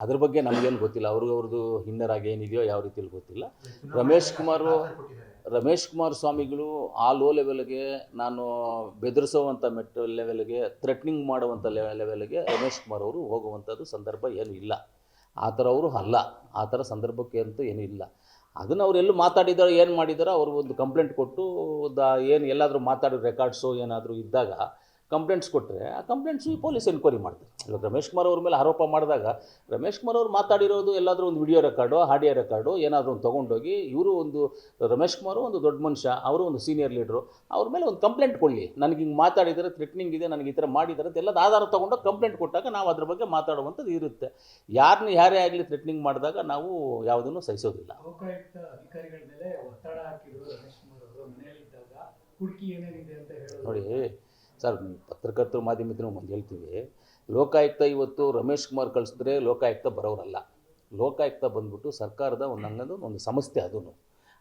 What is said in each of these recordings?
ಅದ್ರ ಬಗ್ಗೆ ನಮಗೇನು ಗೊತ್ತಿಲ್ಲ. ಅವ್ರದ್ದು ಹಿನ್ನರಾಗಿ ಏನಿದೆಯೋ ಯಾವ ರೀತಿಯಲ್ಲಿ ಗೊತ್ತಿಲ್ಲ. ರಮೇಶ್ ಕುಮಾರ್ ಸ್ವಾಮಿಗಳು ಆ ಲೋ ಲೆವೆಲ್ಗೆ, ನಾನು ಬೆದರಿಸುವಂಥ ಲೆವೆಲ್ಗೆ, ಥ್ರೆಟ್ನಿಂಗ್ ಮಾಡುವಂಥ ಲೆವೆಲ್ಗೆ ರಮೇಶ್ ಕುಮಾರ್ ಅವರು ಹೋಗುವಂಥದ್ದು ಸಂದರ್ಭ ಏನೂ ಇಲ್ಲ. ಆ ಥರ ಅವರು ಅಲ್ಲ. ಆ ಥರ ಸಂದರ್ಭಕ್ಕೆ ಅಂತೂ ಏನೂ ಇಲ್ಲ. ಅದನ್ನು ಅವ್ರು ಎಲ್ಲೂ ಮಾತಾಡಿದಾರೋ ಏನು ಮಾಡಿದಾರೋ ಅವರು ಒಂದು ಕಂಪ್ಲೇಂಟ್ ಕೊಟ್ಟು ಏನು ಎಲ್ಲಾದರೂ ಮಾತಾಡೋ ರೆಕಾರ್ಡ್ಸು ಏನಾದರೂ ಇದ್ದಾಗ ಕಂಪ್ಲೇಂಟ್ಸ್ ಕೊಟ್ಟರೆ ಆ ಕಂಪ್ಲೇಂಟ್ಸು ಪೊಲೀಸ್ ಎನ್ಕ್ವೈರಿ ಮಾಡ್ತಾರೆ. ಇವಾಗ ರಮೇಶ್ ಕುಮಾರ್ ಅವ್ರ ಮೇಲೆ ಆರೋಪ ಮಾಡಿದಾಗ ರಮೇಶ್ ಕುಮಾರ್ ಅವರು ಮಾತಾಡಿರೋದು ಎಲ್ಲಾದರೂ ಒಂದು ವಿಡಿಯೋ ರೆಕಾರ್ಡು, ಆಡಿಯೋ ರೆಕಾರ್ಡು ಏನಾದರೂ ಒಂದು ತೊಗೊಂಡೋಗಿ ಇವರು ಒಂದು ರಮೇಶ್ ಕುಮಾರು ಒಂದು ದೊಡ್ಡ ಮನುಷ್ಯ, ಅವರು ಒಂದು ಸೀನಿಯರ್ ಲೀಡ್ರು, ಅವ್ರ ಮೇಲೆ ಒಂದು ಕಂಪ್ಲೇಂಟ್ ಕೊಡಲಿ. ನನಗೆ ಹಿಂಗೆ ಮಾತಾಡಿದರೆ, ಥ್ರೆಟ್ನಿಂಗ್ ಇದೆ, ನನಗೆ ಈ ಥರ ಮಾಡಿದ್ದಾರೆ ಅಂತ ಎಲ್ಲದ ಆಧಾರ ತೊಗೊಂಡೋಗಿ ಕಂಪ್ಲೇಂಟ್ ಕೊಟ್ಟಾಗ ನಾವು ಅದ್ರ ಬಗ್ಗೆ ಮಾತಾಡುವಂಥದ್ದು ಇರುತ್ತೆ. ಯಾರೇ ಆಗಲಿ ಥ್ರೆಟ್ನಿಂಗ್ ಮಾಡಿದಾಗ ನಾವು ಯಾವುದನ್ನು ಸಹಿಸೋದಿಲ್ಲ. ಲೋಕಾಯುಕ್ತ ಅಧಿಕಾರಿಗಳ ಮೇಲೆ ಒತ್ತಡ ಹಾಕಿದ್ರು ರಮೇಶ್ ಕುಮಾರ್ ಅವರು ಮನೆಯಲ್ಲಿದ್ದಾಗ ಹುಡುಕಿ ಏನೇನಿದೆ ಅಂತ ಹೇಳೋದು. ನೋಡಿ ಸರ್, ಪತ್ರಕರ್ತರು ಮಾಧ್ಯಮದನ್ನು ಒಂದು ಹೇಳ್ತೀವಿ, ಲೋಕಾಯುಕ್ತ ಇವತ್ತು ರಮೇಶ್ ಕುಮಾರ್ ಕಳಿಸಿದ್ರೆ ಲೋಕಾಯುಕ್ತ ಬರೋರಲ್ಲ. ಲೋಕಾಯುಕ್ತ ಬಂದ್ಬಿಟ್ಟು ಸರ್ಕಾರದ ಒಂದು ಸಂಸ್ಥೆ. ಅದನ್ನು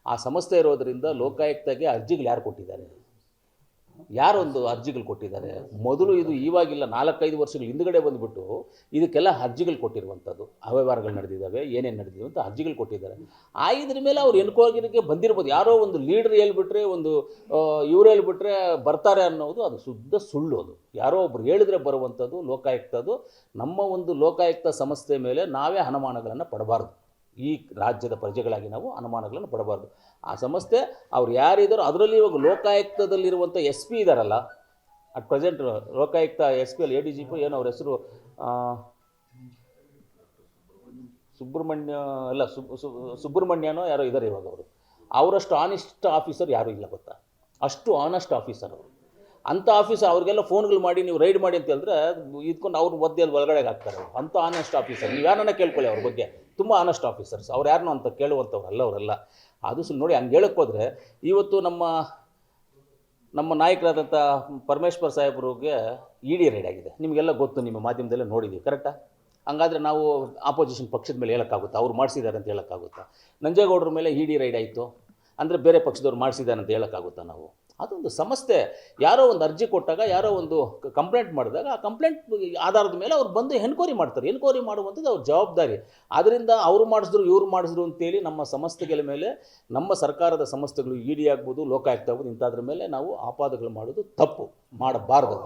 ಆ ಸಂಸ್ಥೆ ಇರೋದರಿಂದ ಲೋಕಾಯುಕ್ತಗೆ ಅರ್ಜಿಗಳು ಯಾರು ಕೊಟ್ಟಿದ್ದಾರೆ, ಯಾರೊಂದು ಅರ್ಜಿಗಳು ಕೊಟ್ಟಿದ್ದಾರೆ? ಮೊದಲು ಇದು ಇವಾಗಿಲ್ಲ, 4-5 ವರ್ಷಗಳ ಹಿಂದುಗಡೆ ಬಂದುಬಿಟ್ಟು ಇದಕ್ಕೆಲ್ಲ ಅರ್ಜಿಗಳು ಕೊಟ್ಟಿರುವಂಥದ್ದು. ಅವ್ಯವಹಾರಗಳು ನಡೆದಿದ್ದಾವೆ, ಏನೇನು ನಡೆದಿವೆ ಅಂತ ಅರ್ಜಿಗಳು ಕೊಟ್ಟಿದ್ದಾರೆ. ಇದ್ರ ಮೇಲೆ ಅವ್ರು ಎನ್ಕ್ವೈರಿಗೆ ಬಂದಿರ್ಬೋದು. ಯಾರೋ ಒಂದು ಲೀಡ್ರ್ ಹೇಳ್ಬಿಟ್ರೆ, ಒಂದು ಇವ್ರು ಹೇಳ್ಬಿಟ್ರೆ ಬರ್ತಾರೆ ಅನ್ನೋದು ಅದು ಶುದ್ಧ ಸುಳ್ಳು. ಅದು ಯಾರೋ ಒಬ್ರು ಹೇಳಿದ್ರೆ ಬರುವಂಥದ್ದು ಲೋಕಾಯುಕ್ತದು. ನಮ್ಮ ಒಂದು ಲೋಕಾಯುಕ್ತ ಸಂಸ್ಥೆ ಮೇಲೆ ನಾವೇ ಅನುಮಾನಗಳನ್ನು ಪಡಬಾರ್ದು. ಈ ರಾಜ್ಯದ ಪ್ರಜೆಗಳಾಗಿ ನಾವು ಅನುಮಾನಗಳನ್ನು ಪಡಬಾರ್ದು. ಆ ಸಂಸ್ಥೆ ಅವ್ರು ಯಾರಿದ್ದಾರೋ ಅದರಲ್ಲಿ ಇವಾಗ ಲೋಕಾಯುಕ್ತದಲ್ಲಿರುವಂಥ ಎಸ್ ಪಿ ಇದ್ದಾರಲ್ಲ, at present Lokayukta S P ಅಲ್ಲಿ ADGP ಏನೋ ಅವ್ರ ಹೆಸರು ಸುಬ್ರಹ್ಮಣ್ಯನೋ ಯಾರೋ ಇದ್ದಾರೆ ಇವಾಗ. ಅವರಷ್ಟು ಆನೆಸ್ಟ್ ಆಫೀಸರ್ ಯಾರೂ ಇಲ್ಲ ಗೊತ್ತಾ, ಅಷ್ಟು ಆನೆಸ್ಟ್ ಆಫೀಸರ್ ಅವರು. ಅಂಥ ಆಫೀಸರ್ ಅವ್ರಿಗೆಲ್ಲ ಫೋನ್ಗಳು ಮಾಡಿ ನೀವು ರೈಡ್ ಮಾಡಿ ಅಂತ ಹೇಳಿದ್ರೆ ಇದ್ಕೊಂಡು ಅವ್ರ ಒದ್ದೆಯಲ್ಲಿ ಒಳಗಡೆ ಹಾಕ್ತಾರೆ ಅವರು. ಅಂಥ ಆನೆಸ್ಟ್ ಆಫೀಸರ್ ನೀವು ಯಾರನ್ನ ಕೇಳ್ಕೊಳ್ಳಿ ಅವ್ರ ಬಗ್ಗೆ. ತುಂಬ ಆನೆಸ್ಟ್ ಆಫೀಸರ್ಸ್ ಅವ್ರು. ಯಾರನ್ನೂ ಅಂತ ಕೇಳುವಂಥವ್ರಲ್ಲ ಅವರೆಲ್ಲ. ಅದು ನೋಡಿ ಹಂಗೆ ಹೇಳಕ್ಕೆ ಹೋದರೆ ಇವತ್ತು ನಮ್ಮ ನಾಯಕರಾದಂಥ ಪರಮೇಶ್ವರ್ ಸಾಹೇಬ್ರಿಗೆ ED ರೈಡ್ ಆಗಿದೆ. ನಿಮಗೆಲ್ಲ ಗೊತ್ತು, ನಿಮ್ಮ ಮಾಧ್ಯಮದಲ್ಲೇ ನೋಡಿದ್ದೀವಿ, ಕರೆಕ್ಟಾ? ಹಂಗಾದರೆ ನಾವು ಆಪೋಸಿಷನ್ ಪಕ್ಷದ ಮೇಲೆ ಹೇಳೋಕ್ಕಾಗುತ್ತಾ? ಅವ್ರು ಮಾಡಿಸಿದ್ದಾರೆ ಅಂತ ಹೇಳೋಕ್ಕಾಗುತ್ತಾ? ನಂಜೇಗೌಡರ ಮೇಲೆ ED ರೈಡ್ ಆಯಿತು ಅಂದರೆ ಬೇರೆ ಪಕ್ಷದವ್ರು ಮಾಡಿಸಿದ್ದಾರೆ ಅಂತ ಹೇಳೋಕ್ಕಾಗುತ್ತಾ ನಾವು? ಅದೊಂದು ಸಂಸ್ಥೆ. ಯಾರೋ ಒಂದು ಅರ್ಜಿ ಕೊಟ್ಟಾಗ, ಯಾರೋ ಒಂದು ಕಂಪ್ಲೇಂಟ್ ಮಾಡಿದಾಗ ಆ ಕಂಪ್ಲೇಂಟ್ ಆಧಾರದ ಮೇಲೆ ಅವ್ರು ಬಂದು ಎನ್ಕ್ವೈರಿ ಮಾಡ್ತಾರೆ. ಎನ್ಕ್ವೈರಿ ಮಾಡುವಂಥದ್ದು ಅವ್ರ ಜವಾಬ್ದಾರಿ. ಆದ್ದರಿಂದ ಅವರು ಮಾಡಿಸಿದ್ರು ಇವ್ರು ಮಾಡಿಸಿದ್ರು ಅಂತೇಳಿ ನಮ್ಮ ಸಂಸ್ಥೆಗಳ ಮೇಲೆ, ನಮ್ಮ ಸರ್ಕಾರದ ಸಂಸ್ಥೆಗಳು ED ಆಗ್ಬೋದು, ಲೋಕಾಯುಕ್ತ ಆಗ್ಬೋದು, ಇಂಥದ್ರ ಮೇಲೆ ನಾವು ಆಪಾದಗಳು ಮಾಡೋದು ತಪ್ಪು, ಮಾಡಬಾರ್ದು.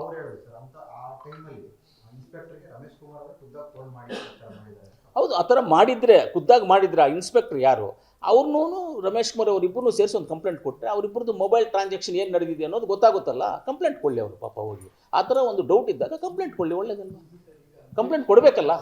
ಹೌದು, ಆ ಥರ ಮಾಡಿದರೆ, ಖುದ್ದಾಗಿ ಮಾಡಿದ್ರೆ ಆ ಇನ್ಸ್ಪೆಕ್ಟರ್ ಯಾರು ಅವ್ರನ್ನೂ ರಮೇಶ್ ಕುಮಾರ್ ಅವರಿಬ್ಬರನ್ನೂ ಸೇರಿಸಿ ಒಂದು ಕಂಪ್ಲೇಂಟ್ ಕೊಟ್ಟರೆ ಅವರಿಬ್ಬರದ್ದು ಮೊಬೈಲ್ ಟ್ರಾನ್ಸಾಕ್ಷನ್ ಏನು ನಡೆದಿದೆ ಅನ್ನೋದು ಗೊತ್ತಾಗುತ್ತಲ್ಲ. ಕಂಪ್ಲೇಂಟ್ ಕೊಡಲಿ ಅವರು, ಪಾಪ ಹೋಗಿ. ಆ ಥರ ಒಂದು ಡೌಟ್ ಇದ್ದಾಗ ಕಂಪ್ಲೇಂಟ್ ಕೊಡಲಿ, ಒಳ್ಳೆಯದಲ್ಲ. ಕಂಪ್ಲೇಂಟ್ ಕೊಡಬೇಕಲ್ಲ.